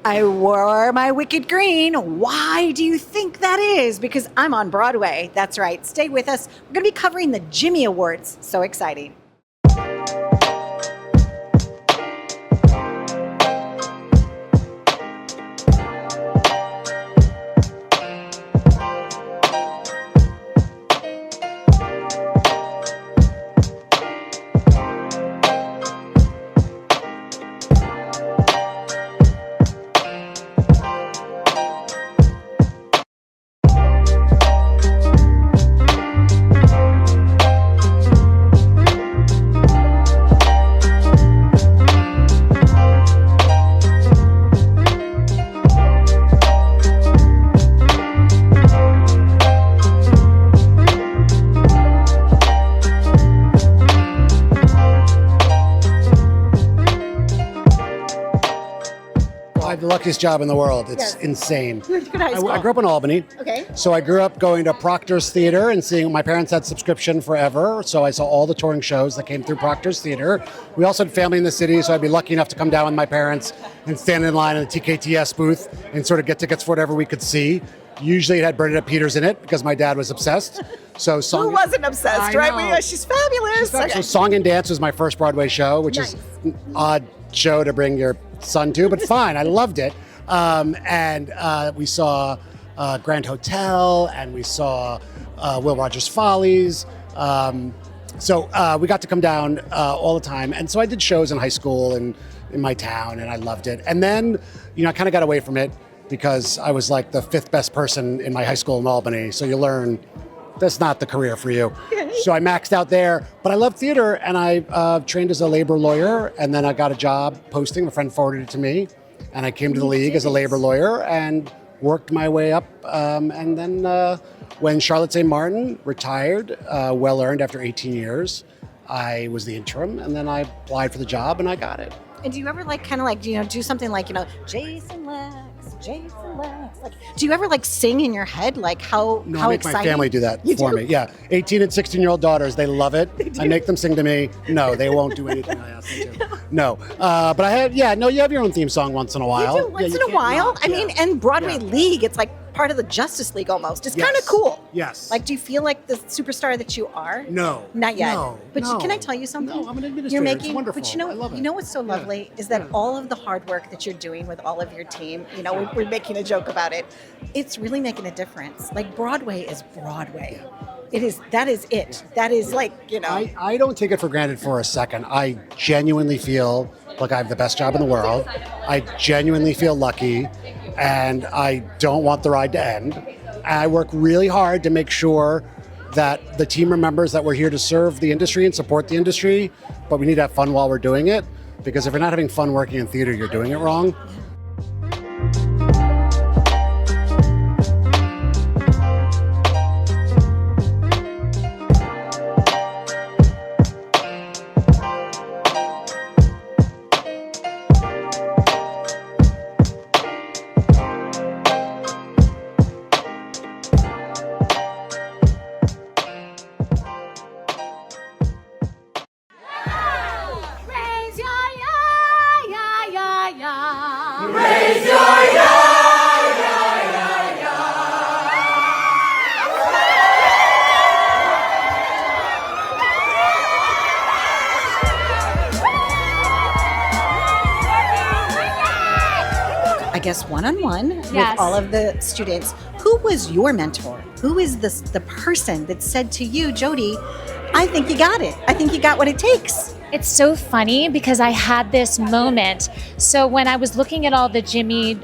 I wore my wicked green. Why do you think that is? Because I'm on Broadway. That's right. Stay with us. We're going to be covering the Jimmy Awards. So exciting. I have the luckiest job in the world. It's insane. Where'd you go to high school? I grew up in Albany. Okay. So I grew up going to Proctor's Theater and seeing, my parents had subscription forever. So I saw all the touring shows that came through Proctor's Theater. We also had family in the city, so I'd be lucky enough to come down with my parents and stand in line in the TKTS booth and sort of get tickets for whatever we could see. Usually it had Bernadette Peters in it because my dad was obsessed. So Who wasn't obsessed, right? She's fabulous. Okay. So Song and Dance was my first Broadway show, which is an odd show to bring your son to, but fine. I loved it. And we saw Grand Hotel, and we saw Will Rogers Follies. So we got to come down all the time. And so I did shows in high school and in my town, and I loved it. And then, I kind of got away from it because I was like the fifth best person in my high school in Albany. So you learn that's not the career for you. So I maxed out there, but I love theater, and I trained as a labor lawyer, and then I got a job posting. A friend forwarded it to me, and I came to the League as a labor lawyer and worked my way up. And then when Charlotte St. Martin retired, well earned after 18 years, I was the interim, and then I applied for the job and I got it. And do you ever do something like, Jason Lex? Like, do you ever sing in your head? Like how No, I make exciting? my family do that for me. Yeah, 18 and 16-year-old daughters, they love it. I make them sing to me. No, they won't do anything I ask them to. No, but I had, you have your own theme song once in a while. You do once in a while. Not, I mean, and Broadway League, it's like part of the Justice League almost. It's kind of cool. Yes. Like, do you feel like the superstar that you are? No. Not yet. No. But no. Can I tell you something? No, I'm an administrator. It's wonderful. But I love it. You know what's so lovely is that all of the hard work that you're doing with all of your team, we're making a joke about it. It's really making a difference. Like, Broadway is Broadway. That is it. That is I don't take it for granted for a second. I genuinely feel like I have the best job in the world. I genuinely feel lucky, and I don't want the ride to end. I work really hard to make sure that the team remembers that we're here to serve the industry and support the industry, but we need to have fun while we're doing it, because if you're not having fun working in theater, you're doing it wrong. I guess one-on-one with all of the students. Who was your mentor? Who is the person that said to you, Jody, I think you got it. I think you got what it takes. It's so funny because I had this moment. So when I was looking at all the Jimmy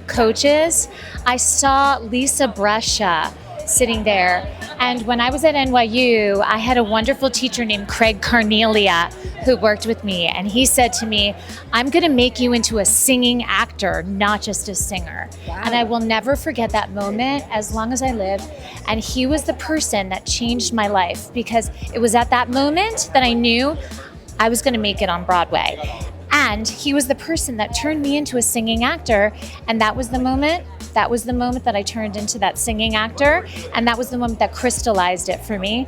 coaches, I saw Lisa Brescia sitting there. And when I was at NYU, I had a wonderful teacher named Craig Carnelia who worked with me. And he said to me, I'm going to make you into a singing actor, not just a singer. Wow. And I will never forget that moment as long as I live. And he was the person that changed my life, because it was at that moment that I knew I was going to make it on Broadway. And he was the person that turned me into a singing actor. And that was the moment that I turned into that singing actor. And that was the moment that crystallized it for me.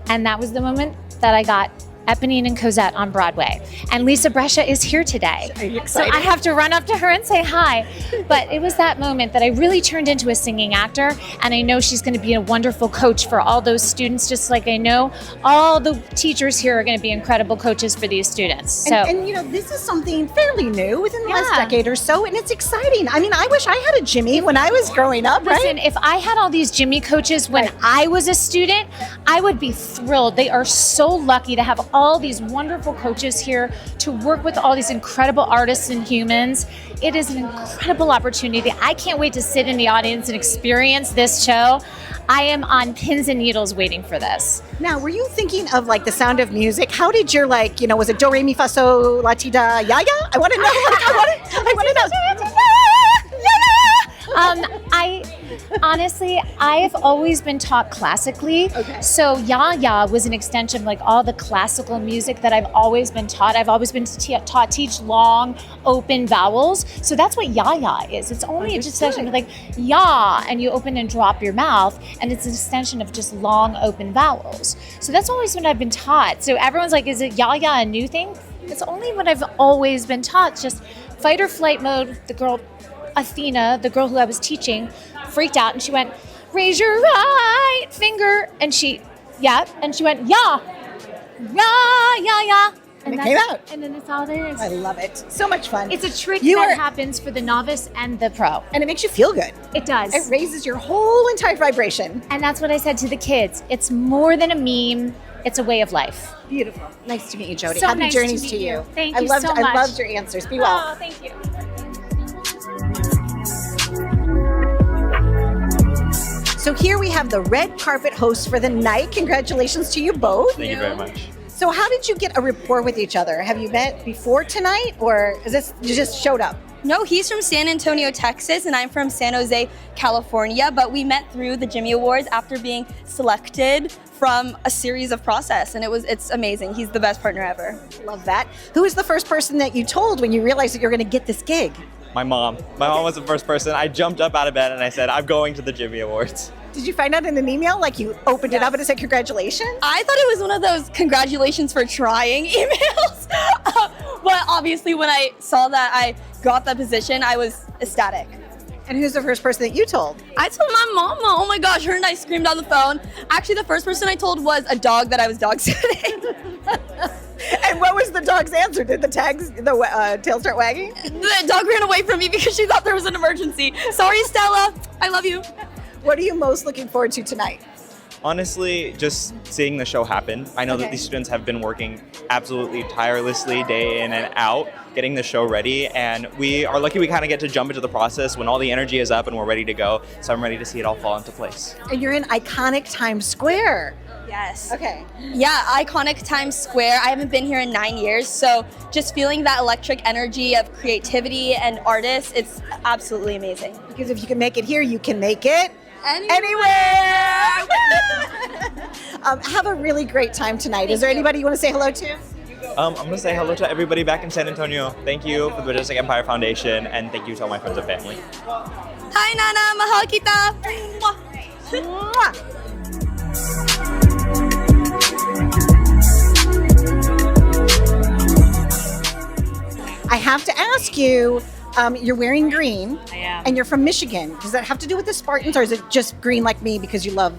And that was the moment that I got Eponine and Cosette on Broadway. And Lisa Brescia is here today. Are you So excited? I have to run up to her and say hi. But it was that moment that I really turned into a singing actor. And I know she's going to be a wonderful coach for all those students, just like I know all the teachers here are going to be incredible coaches for these students. So And you know, this is something fairly new within the last Yeah. decade or so, and it's exciting. I mean, I wish I had a Jimmy when I was growing up, listen, right? if I had all these Jimmy coaches when I was a student, I would be thrilled. They are so lucky to have all these wonderful coaches here to work with all these incredible artists and humans. It is an incredible opportunity. I can't wait to sit in the audience and experience this show. I am on pins and needles waiting for this. Now, were you thinking of like The Sound of Music? How did your was it do, re, mi, fa, so, la, ti, da, ya, ya? I want to know. I want to know. I honestly, I've always been taught classically. Okay. So ya was an extension of like all the classical music that I've always been taught. I've always been taught teach long, open vowels. So that's what ya is. It's only a extension of like ya, and you open and drop your mouth, and it's an extension of just long, open vowels. So that's always what I've been taught. So everyone's like, is it ya a new thing? It's only what I've always been taught. Just fight or flight mode. The girl Athena, the girl who I was teaching, freaked out and she went, raise your right finger. And she went, ya. And it came out. And then that's all it is. I love it. So much fun. It's a trick You that are- happens for the novice and the pro. and it makes you feel good. It does. It raises your whole entire vibration. And that's what I said to the kids. It's more than a meme. It's a way of life. Beautiful. Nice to meet you, Jody. So Happy nice to journeys meet to you. you. Thank I you loved, so I much. loved your answers. Be well. Oh, thank you. So here we have the red carpet host for the night. Congratulations to you both. Thank you very much. So how did you get a rapport with each other? Have you met before tonight, or is this you just showed up? No, he's from San Antonio, Texas, and I'm from San Jose, California. But we met through the Jimmy Awards after being selected from a series of process, and it's amazing. He's the best partner ever. Love that. Who was the first person that you told when you realized that you're going to get this gig? My mom. My mom was the first person. I jumped up out of bed and I said, I'm going to the Jimmy Awards. Did you find out in an email, like you opened it up and it said congratulations? I thought it was one of those congratulations for trying emails. But obviously when I saw that I got that position, I was ecstatic. And who's the first person that you told? I told my mama, oh my gosh, her and I screamed on the phone. Actually, the first person I told was a dog that I was dog sitting. And what was the dog's answer? Did the tail start wagging? The dog ran away from me because she thought there was an emergency. Sorry, Stella. I love you. What are you most looking forward to tonight? Honestly, just seeing the show happen. I know Okay. that these students have been working absolutely tirelessly day in and out, getting the show ready, and we are lucky we kind of get to jump into the process when all the energy is up and we're ready to go. So I'm ready to see it all fall into place. And you're in iconic Times Square. Yes. Okay. Yeah, iconic Times Square. I haven't been here in 9 years, so just feeling that electric energy of creativity and artists, it's absolutely amazing. Because if you can make it here, you can make it Anywhere! Have a really great time tonight. Is there anybody you want to say hello to? I'm going to say hello to everybody back in San Antonio. Thank you for the Majestic Empire Foundation, and thank you to all my friends and family. Hi, Nana. Mahal kita. Mwah. Mwah. I have to ask you, you're wearing green. I am. And you're from Michigan. Does that have to do with the Spartans, or is it just green like me because you love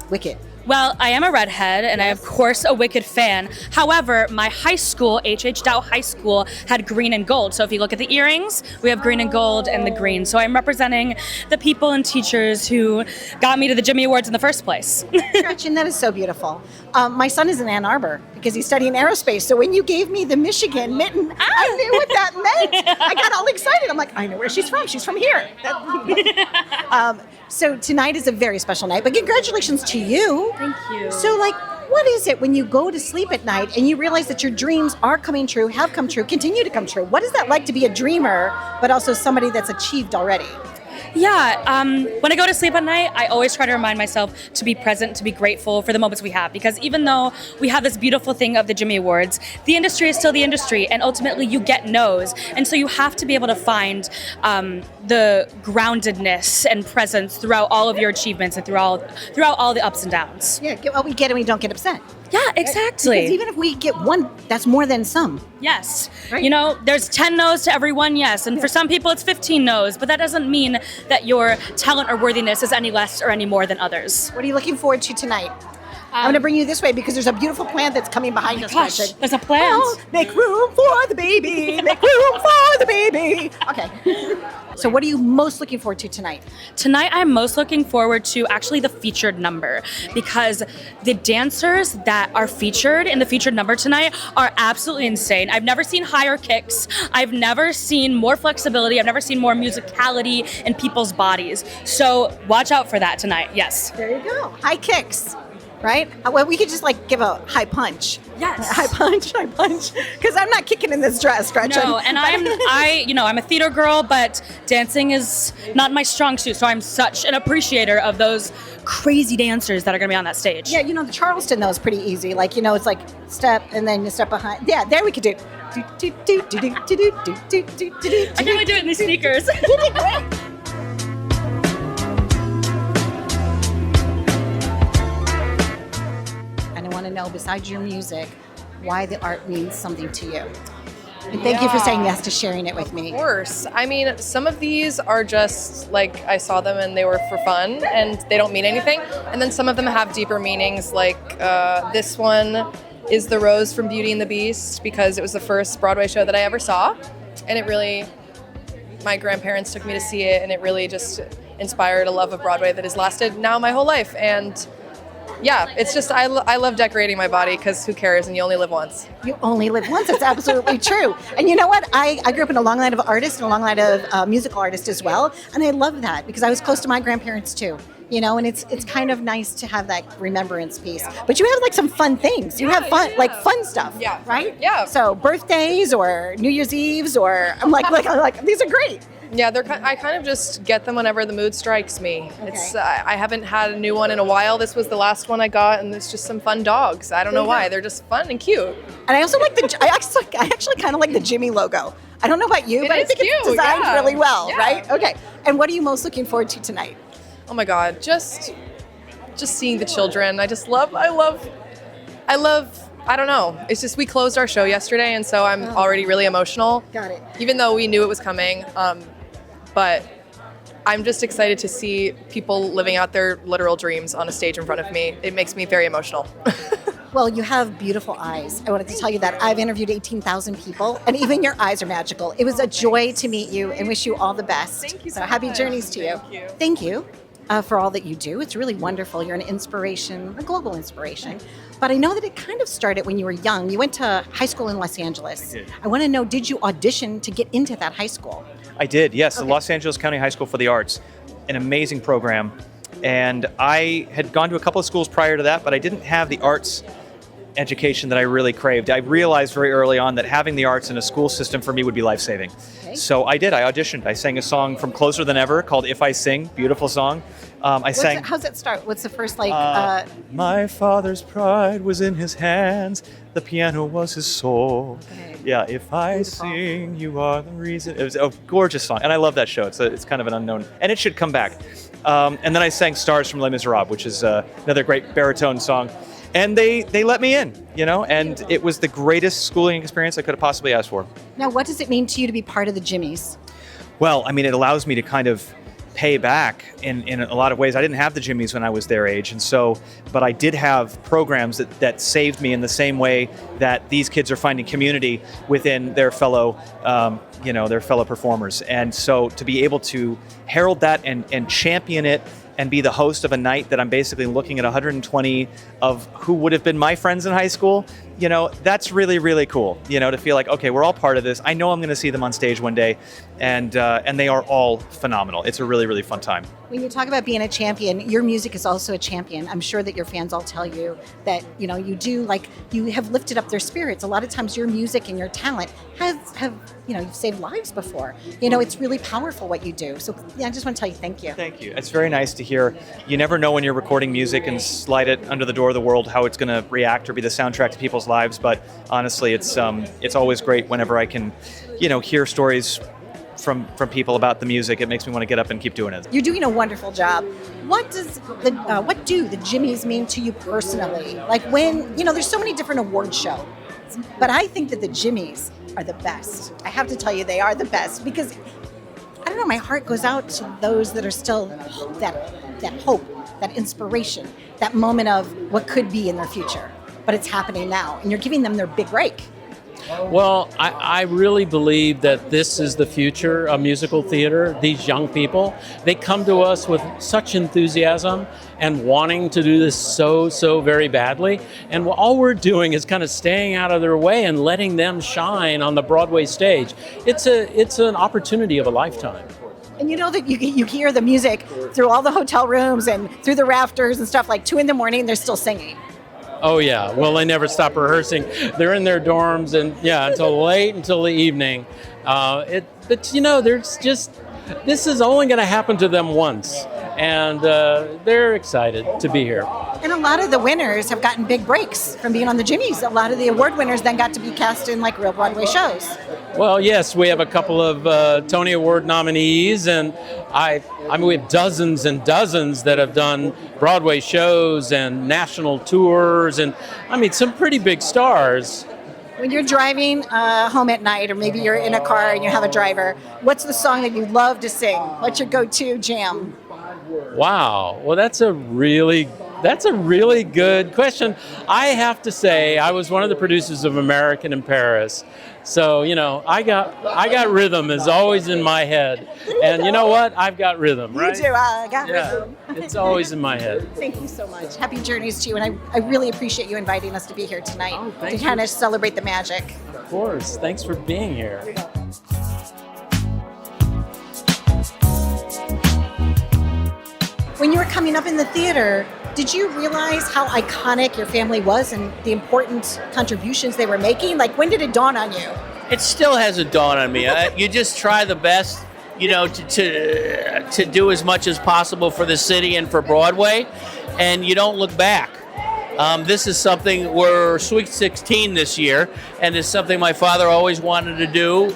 Wicked? Well, I am a redhead, and I'm, of course, a Wicked fan. However, my high school, H.H. Dow High School, had green and gold. So if you look at the earrings, we have green and gold and the green. So I'm representing the people and teachers who got me to the Jimmy Awards in the first place. Gretchen, that is so beautiful. My son is in Ann Arbor because he's studying aerospace. So when you gave me the Michigan mitten, I knew what that meant. I got all excited. I'm like, I know where she's from. She's from here. So tonight is a very special night, but congratulations to you. Thank you. So what is it when you go to sleep at night and you realize that your dreams are coming true, have come true, continue to come true? What is that like to be a dreamer, but also somebody that's achieved already? Yeah, when I go to sleep at night, I always try to remind myself to be present, to be grateful for the moments we have. Because even though we have this beautiful thing of the Jimmy Awards, the industry is still the industry, and ultimately you get no's. And so you have to be able to find the groundedness and presence throughout all of your achievements and throughout all the ups and downs. Yeah, get what we get and we don't get upset. Yeah, exactly. Because even if we get one, that's more than some. Yes. Right. You know, there's 10 no's to every one yes. And for some people, it's 15 no's. But that doesn't mean that your talent or worthiness is any less or any more than others. What are you looking forward to tonight? I'm going to bring you this way because there's a beautiful plant that's coming behind us. Gosh, Gretchen. there's a plant. Oh, make room for the baby. Make room for the baby. Okay. So what are you most looking forward to tonight? Tonight, I'm most looking forward to actually the featured number because the dancers that are featured in the featured number tonight are absolutely insane. I've never seen higher kicks. I've never seen more flexibility. I've never seen more musicality in people's bodies. So watch out for that tonight. Yes. There you go. High kicks. Right? Well, we could just like give a high punch. Yes. High punch. Because I'm not kicking in this dress, Gretchen. No, and I'm a theater girl, but dancing is not my strong suit. So I'm such an appreciator of those crazy dancers that are going to be on that stage. Yeah, the Charleston though is pretty easy. Like, it's like step and then you step behind. Yeah, there we could do. I I can only do it in these sneakers. And I want to know, besides your music, why the art means something to you. And thank you for saying yes to sharing it with me. Of course. I mean, some of these are just like I saw them and they were for fun and they don't mean anything. And then some of them have deeper meanings, like this one is the rose from Beauty and the Beast because it was the first Broadway show that I ever saw. And it really, my grandparents took me to see it and it really just inspired a love of Broadway that has lasted now my whole life. And yeah, it's just, I love decorating my body because who cares and you only live once. You only live once. It's absolutely true. And you know what? I grew up in a long line of artists and a long line of musical artists as well. And I love that because I was close to my grandparents too. And it's kind of nice to have that remembrance piece. But you have like some fun things. You have fun, like fun stuff. Yeah. Right? Yeah. So birthdays or New Year's Eves or I'm like these are great. Yeah, I kind of just get them whenever the mood strikes me. Okay. It's I haven't had a new one in a while. This was the last one I got, and it's just some fun dogs. I don't know why. They're just fun and cute. And I also like I actually kind of like the Jimmy logo. I don't know about you, but I is think it's cute, designed yeah. really well, Yeah. right? Okay. And what are you most looking forward to tonight? Oh my God, just seeing the children. I love. I don't know. It's just we closed our show yesterday, and so I'm already really emotional. Got it. Even though we knew it was coming, but I'm just excited to see people living out their literal dreams on a stage in front of me. It makes me very emotional. Well, you have beautiful eyes. I wanted to tell you that. I've interviewed 18,000 people, and even your eyes are magical. It was a joy to meet you and wish you all the best. Thank you so so happy much. journeys to you. Thank you. Thank you for all that you do. It's really wonderful. You're an inspiration, a global inspiration. But I know that it kind of started when you were young. You went to high school in Los Angeles. I did. I want to know, did you audition to get into that high school? I did, yes. Okay. The Los Angeles County High School for the Arts, an amazing program. And I had gone to a couple of schools prior to that, but I didn't have the arts education that I really craved. I realized very early on that having the arts in a school system for me would be life-saving. Okay. So I did. I auditioned. I sang a song from Closer Than Ever called If I Sing, beautiful song. How's it start? What's the first My father's pride was in his hands, the piano was his soul. Okay. Yeah, if I Beautiful. sing, you are the reason. It was a gorgeous song, and I love that show. It's kind of an unknown, and it should come back. And then I sang Stars from Les Miserables, which is another great baritone song. And they let me in, and it was the greatest schooling experience I could have possibly asked for. Now, what does it mean to you to be part of the Jimmies? Well, I mean, it allows me to kind of pay back in a lot of ways. I didn't have the Jimmies when I was their age, but I did have programs that saved me in the same way that these kids are finding community within their fellow, their fellow performers. And so to be able to herald that and champion it and be the host of a night that I'm basically looking at 120 of who would have been my friends in high school, that's really, really cool, to feel like, okay, we're all part of this. I know I'm going to see them on stage one day, and they are all phenomenal. It's a really, really fun time. When you talk about being a champion, your music is also a champion. I'm sure that your fans all tell you that, you have lifted up their spirits. A lot of times your music and your talent have you've saved lives before. It's really powerful what you do. So yeah, I just want to tell you thank you. Thank you. It's very nice to hear. You never know when you're recording music and slide it under the door of the world how it's going to react or be the soundtrack to people's lives. But honestly, it's always great whenever I can, hear stories from people about the music, it makes me want to get up and keep doing it. You're doing a wonderful job. What do the Jimmys mean to you personally? Like when, there's so many different award shows, but I think that the Jimmys are the best. I have to tell you, they are the best because, I don't know, my heart goes out to those that are still that hope, that inspiration, that moment of what could be in their future. But it's happening now, and you're giving them their big break. Well, I really believe that this is the future of musical theater. These young people, they come to us with such enthusiasm and wanting to do this so very badly. And all we're doing is kind of staying out of their way and letting them shine on the Broadway stage. It's an opportunity of a lifetime. And you know that you hear the music through all the hotel rooms and through the rafters and stuff, like 2 a.m, they're still singing. Oh yeah, well they never stop rehearsing. They're in their dorms and until the evening. There's just, this is only going to happen to them once, and they're excited to be here. And a lot of the winners have gotten big breaks from being on the Jimmys. A lot of the award winners then got to be cast in like real Broadway shows. Well, yes, we have a couple of Tony Award nominees, and I mean we have dozens and dozens that have done Broadway shows and national tours, and I mean some pretty big stars. When you're driving home at night, or maybe you're in a car and you have a driver, what's the song that you love to sing? What's your go-to jam? Wow, well that's a really good question. I have to say I was one of the producers of American in Paris. So, I got rhythm is always in my head. And you know what? I've got rhythm, right? You do. I got rhythm. It's always in my head. Thank you so much. Happy journeys to you. And I really appreciate you inviting us to be here tonight to kind of celebrate the magic. Of course. Thanks for being here. When you were coming up in the theater, did you realize how iconic your family was and the important contributions they were making? Like, when did it dawn on you? It still hasn't dawned on me. You just try the best, to do as much as possible for the city and for Broadway, and you don't look back. This is something, we're Sweet 16 this year, and it's something my father always wanted to do.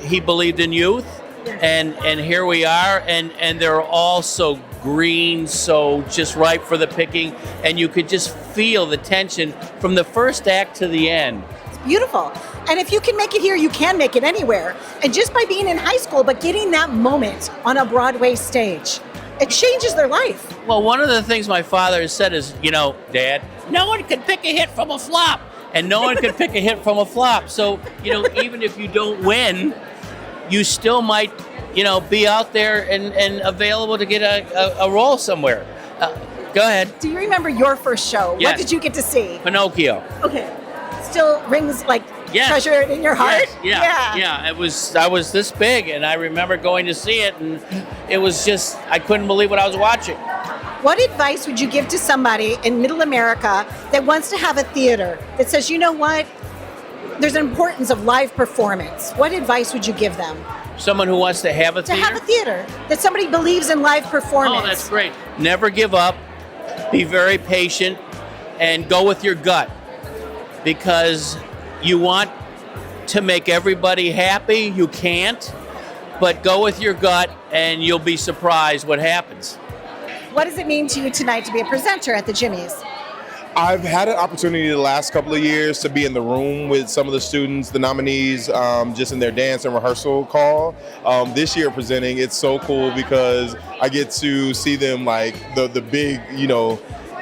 He believed in youth, and here we are, and they're all so green, so just ripe for the picking, and you could just feel the tension from the first act to the end. It's beautiful. And if you can make it here, you can make it anywhere. And just by being in high school, but getting that moment on a Broadway stage, it changes their life. Well, one of the things my father has said is, Dad, no one can pick a hit from a flop, and no one can pick a hit from a flop. So, even if you don't win, you still might be out there and available to get a role somewhere. Go ahead. Do you remember your first show? Yes. What did you get to see? Pinocchio. Okay. Still rings like treasure in your heart? Yes. Yeah. I was this big, and I remember going to see it, and it was just, I couldn't believe what I was watching. What advice would you give to somebody in Middle America that wants to have a theater that says, you know what, there's an importance of live performance? What advice would you give them? Someone who wants to have a theater? To have a theater, that somebody believes in live performance. Oh, that's great. Never give up, be very patient, and go with your gut, because you want to make everybody happy. You can't, but go with your gut and you'll be surprised what happens. What does it mean to you tonight to be a presenter at the Jimmys? I've had an opportunity the last couple of years to be in the room with some of the students, the nominees, just in their dance and rehearsal call. This year presenting, it's so cool because I get to see them like the big,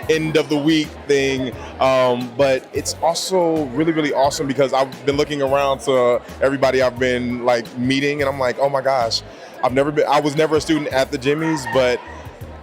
end of the week thing. But it's also really, really awesome because I've been looking around to everybody I've been like meeting, and I'm like, oh my gosh, I was never a student at the Jimmys, but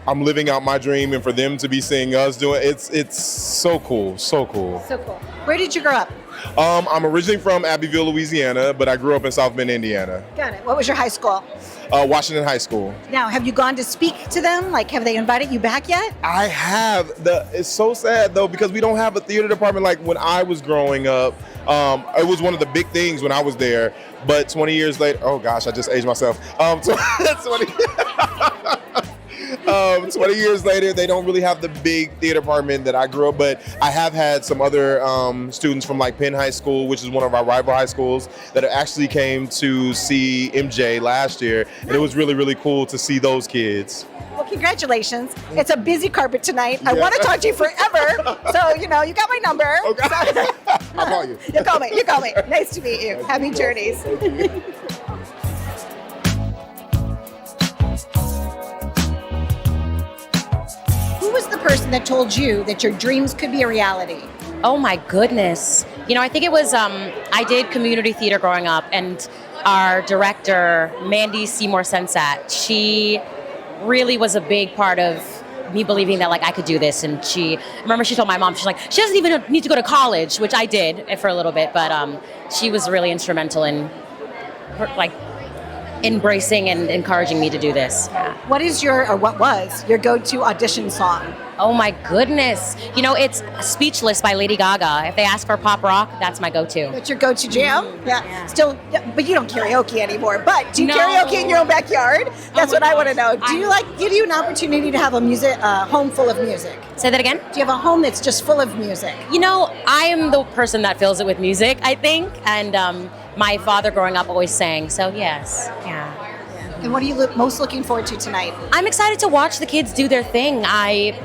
I'm living out my dream, and for them to be seeing us doing it's so cool, so cool. So cool. Where did you grow up? I'm originally from Abbeville, Louisiana, but I grew up in South Bend, Indiana. Got it. What was your high school? Washington High School. Now, have you gone to speak to them? Like, have they invited you back yet? I have. It's so sad though because we don't have a theater department like when I was growing up. It was one of the big things when I was there, but 20 years later, oh gosh, I just aged myself. 20 years later, they don't really have the big theater department that I grew up, but I have had some other students from like Penn High School, which is one of our rival high schools, that actually came to see MJ last year, and it was really, really cool to see those kids. Well, congratulations. It's a busy carpet tonight. I want to talk to you forever. So, you know, you got my number. Okay. I'll call you. You call me. You call me. Nice to meet you. Happy journeys. Who was the person that told you that your dreams could be a reality? Oh my goodness. You know, I think it was, I did community theater growing up, and our director, Mandy Seymour Sensat, she really was a big part of me believing that like I could do this. And I remember she told my mom, she's like, she doesn't even need to go to college, which I did for a little bit, but she was really instrumental in like embracing and encouraging me to this. Yeah. What is what was your go-to audition song? Oh my goodness. You know, it's Speechless by Lady Gaga. If they ask for pop rock, that's my go-to. That's your go-to jam? Yeah. Still, but you don't karaoke anymore. But do you karaoke in your own backyard? That's what I want to know. Do you give you an opportunity to have a home full of music? Say that again? Do you have a home that's just full of music? You know, I am the person that fills it with music, I think. And my father growing up always sang. So yes, yeah. And what are you most looking forward to tonight? I'm excited to watch the kids do their thing. I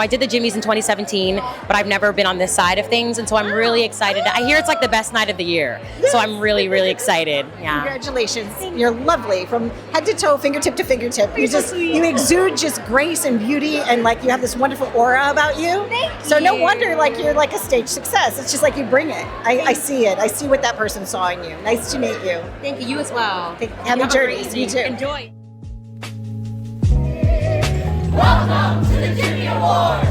did the Jimmys in 2017, but I've never been on this side of things, and so I'm really excited. I hear it's like the best night of the year, so I'm really, really excited. Yeah. Congratulations. You're lovely from head to toe, fingertip to fingertip. You exude just grace and beauty, and like you have this wonderful aura about you. So no wonder like you're like a stage success. It's just like you bring it. I see it. I see what that person saw in you. Nice to meet you. Thank you. You as well. Happy journeys. You too. Enjoy. Welcome to the Jimmy Awards!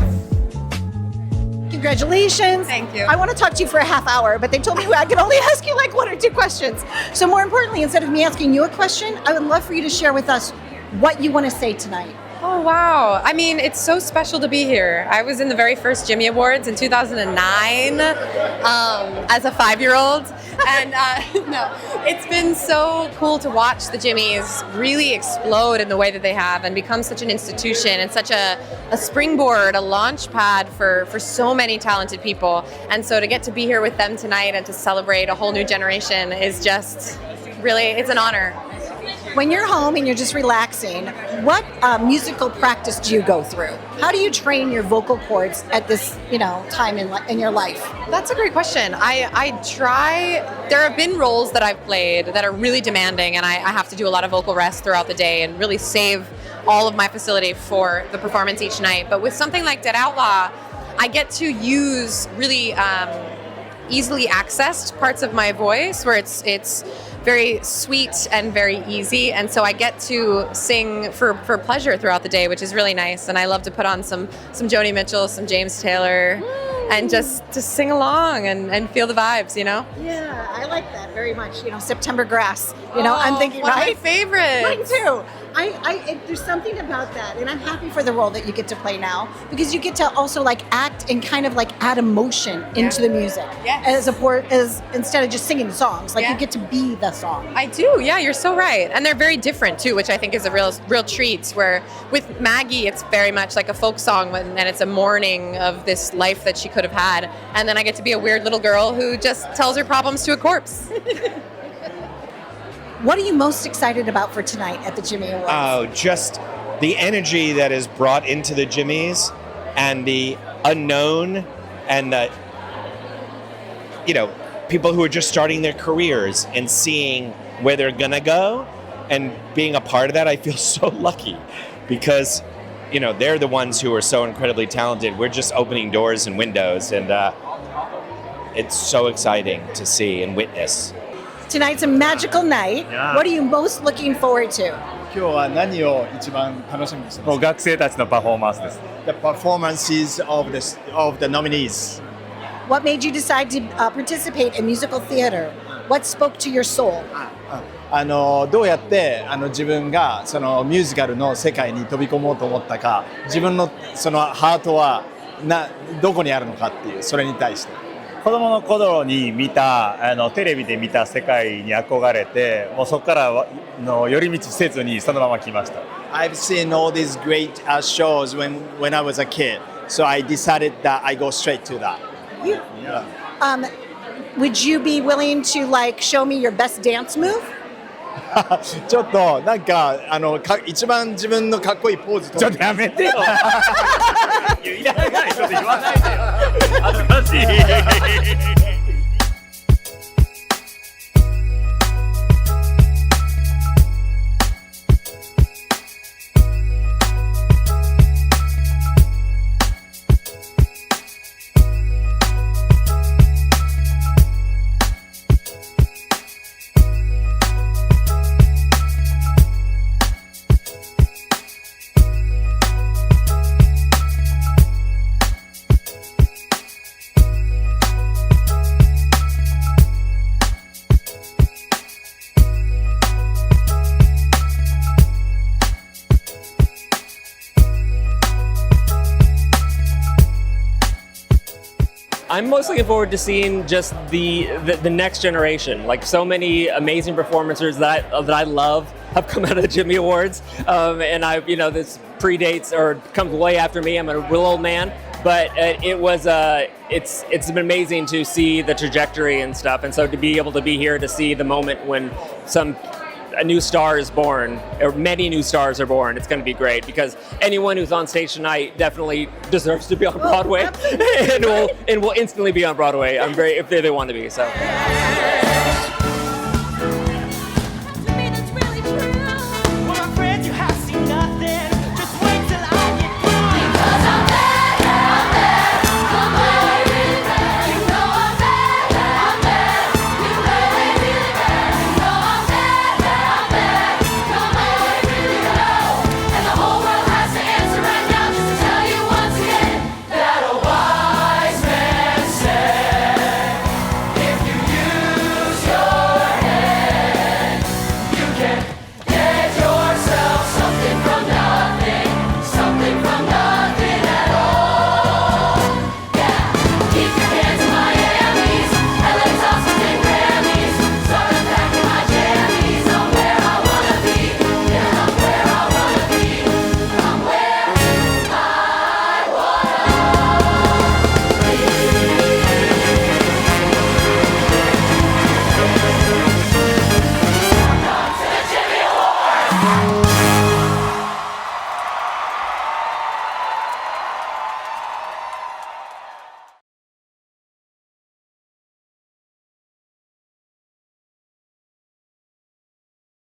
Congratulations. Thank you. I want to talk to you for a half hour, but they told me I could only ask you like 1 or 2 questions. So more importantly, instead of me asking you a question, I would love for you to share with us what you want to say tonight. Oh, wow. I mean, it's so special to be here. I was in the very first Jimmy Awards in 2009 as a 5-year-old. And no, it's been so cool to watch the Jimmys really explode in the way that they have and become such an institution and such a springboard, a launch pad for so many talented people. And so to get to be here with them tonight and to celebrate a whole new generation is just really, it's an honor. When you're home and you're just relaxing, what musical practice do you go through? How do you train your vocal cords at this, time in your life? That's a great question. I try. There have been roles that I've played that are really demanding, and I have to do a lot of vocal rest throughout the day and really save all of my facility for the performance each night. But with something like Dead Outlaw, I get to use really easily accessed parts of my voice where it's very sweet and very easy, and so I get to sing for pleasure throughout the day, which is really nice. And I love to put on some Joni Mitchell, some James Taylor, and just sing along and feel the vibes, Yeah, I like that very much. September Grass. I'm thinking, one right? of my favorites. Mine too. There's something about that, and I'm happy for the role that you get to play now, because you get to also like act and kind of like add emotion into the music, as instead of just singing songs. Like you get to be the song. I do. Yeah, you're so right, and they're very different too, which I think is a real treat. Where with Maggie, it's very much like a folk song, and it's a mourning of this life that she could have had, and then I get to be a weird little girl who just tells her problems to a corpse. What are you most excited about for tonight at the Jimmy Awards? Oh, just the energy that is brought into the Jimmys and the unknown and the, people who are just starting their careers and seeing where they're gonna go and being a part of that. I feel so lucky because, they're the ones who are so incredibly talented. We're just opening doors and windows, and it's so exciting to see and witness. Tonight's a magical night. Yeah. What are you most looking forward to? 今日は何を一番楽しみにしてますか？もう学生たちのパフォーマンスです。The performances of the nominees. What made you decide to participate in musical theater? What spoke to your soul? どうやって自分がそのミュージカルの世界に飛び込もうと思ったか、自分のそのハートはどこにあるのかっていう、それに対して。子供の頃に見たテレビで見た世界に憧れて、もうそこから寄り道せずにそのまま来ました。I've seen all these great shows when I was a kid, so I decided that I go straight to that. Yeah. Would you be willing to like show me your best dance move? ちょっとなんか一番自分のかっこいいポーズと。ちょっとやめてよ。いらないこと言わないでよ。恥ずかしい。I'm most looking forward to seeing just the next generation. Like so many amazing performers that I love have come out of the Jimmy Awards, and this predates or comes way after me. I'm a real old man, but it's been amazing to see the trajectory and stuff, and so to be able to be here to see the moment when a new star is born, or many new stars are born. It's going to be great because anyone who's on stage tonight definitely deserves to be on Broadway, and will instantly be on Broadway. If they want to be. So.